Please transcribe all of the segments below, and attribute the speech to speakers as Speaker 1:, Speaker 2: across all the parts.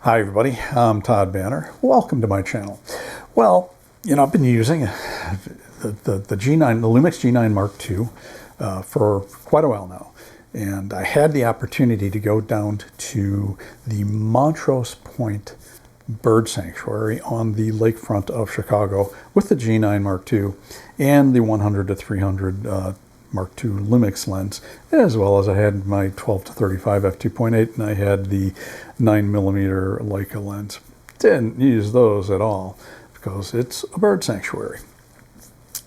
Speaker 1: Hi everybody, I'm Todd Banner. Welcome to my channel. Well, I've been using the G9, the LUMIX G9 Mark II for quite a while now. And I had the opportunity to go down to the Montrose Point Bird Sanctuary on the lakefront of Chicago with the G9 Mark II and the 100 to 300 Mark II LUMIX lens, as well as I had my 12 to 35 f2.8 and I had the 9mm Leica lens. Didn't use those at all because it's a bird sanctuary.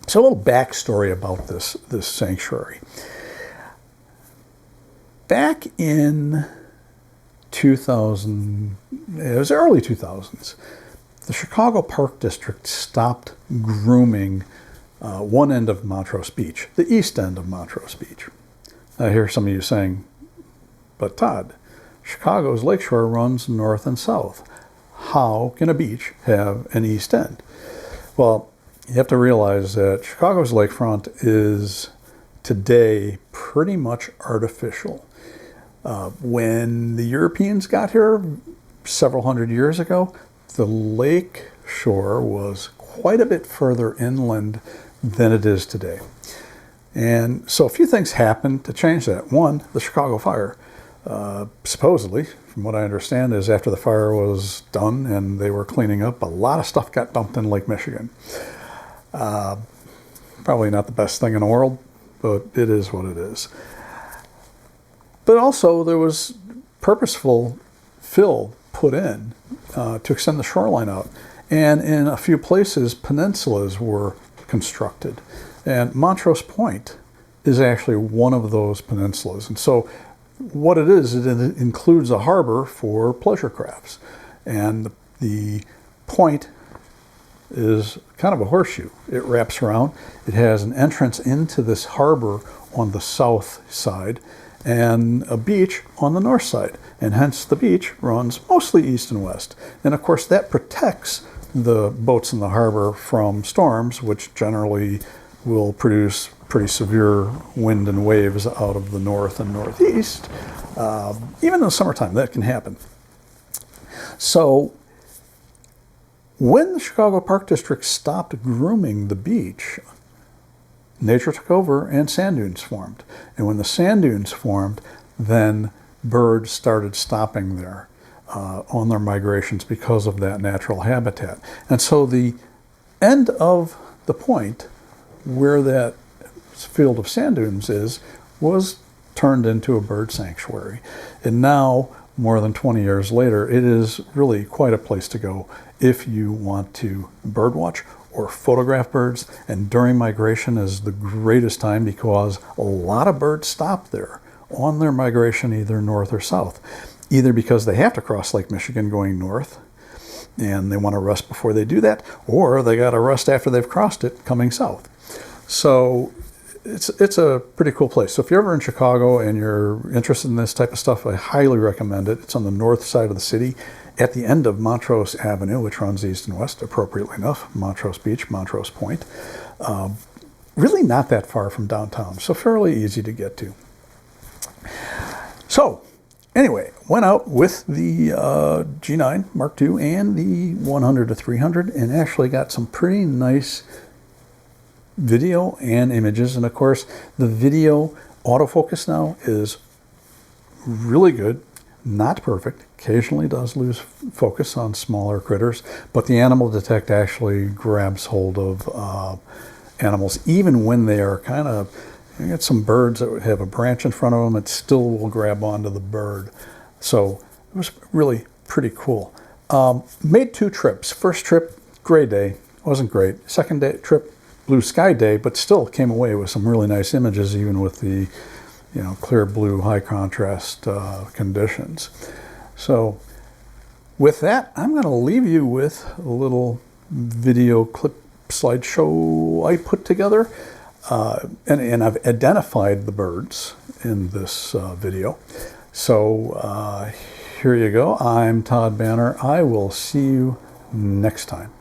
Speaker 1: So a little backstory about this sanctuary. Back in 2000, it was early 2000s, the Chicago Park District stopped grooming one end of Montrose Beach, the east end of Montrose Beach. I hear some of you saying, but Todd, Chicago's lakeshore runs north and south. How can a beach have an east end? Well, you have to realize that Chicago's lakefront is today pretty much artificial. When the Europeans got here several hundred years ago, the lake shore was quite a bit further inland than it is today. And so a few things happened to change that. One, the Chicago fire. Supposedly, from what I understand, is after the fire was done and they were cleaning up, a lot of stuff got dumped in Lake Michigan. Probably not the best thing in the world, but it is what it is. But also there was purposeful fill put in to extend the shoreline out. And in a few places, peninsulas were constructed. And Montrose Point is actually one of those peninsulas. And so what it is, it includes a harbor for pleasure crafts. And the point is kind of a horseshoe. It wraps around. It has an entrance into this harbor on the south side and a beach on the north side. And hence the beach runs mostly east and west. And of course that protects the boats in the harbor from storms, which generally will produce pretty severe wind and waves out of the north and northeast. Even in the summertime, that can happen. So when the Chicago Park District stopped grooming the beach, nature took over and sand dunes formed. And when the sand dunes formed, then birds started stopping there on their migrations because of that natural habitat. And so the end of the point where that field of sand dunes was turned into a bird sanctuary. And now, more than 20 years later, it is really quite a place to go if you want to bird watch or photograph birds. And during migration is the greatest time because a lot of birds stop there on their migration either north or south, either because they have to cross Lake Michigan going north and they want to rest before they do that, or they got to rest after they've crossed it coming south. So it's a pretty cool place. So if you're ever in Chicago and you're interested in this type of stuff, I highly recommend it. It's on the north side of the city at the end of Montrose Avenue, which runs east and west, appropriately enough, Montrose Beach, Montrose Point. Really not that far from downtown, so fairly easy to get to. So anyway, went out with the G9 Mark II and the 100 to 300 and actually got some pretty nice video and images. And of course, the video autofocus now is really good, not perfect, occasionally does lose focus on smaller critters, but the animal detect actually grabs hold of animals even when they are kind of, you get some birds that have a branch in front of them, it still will grab onto the bird. So it was really pretty cool. Made 2 trips. First trip, gray day, wasn't great. Second day trip, blue sky day, but still came away with some really nice images, even with the clear blue, high contrast conditions. So with that, I'm going to leave you with a little video clip slideshow I put together. And I've identified the birds in this video. So here you go. I'm Todd Banner. I will see you next time.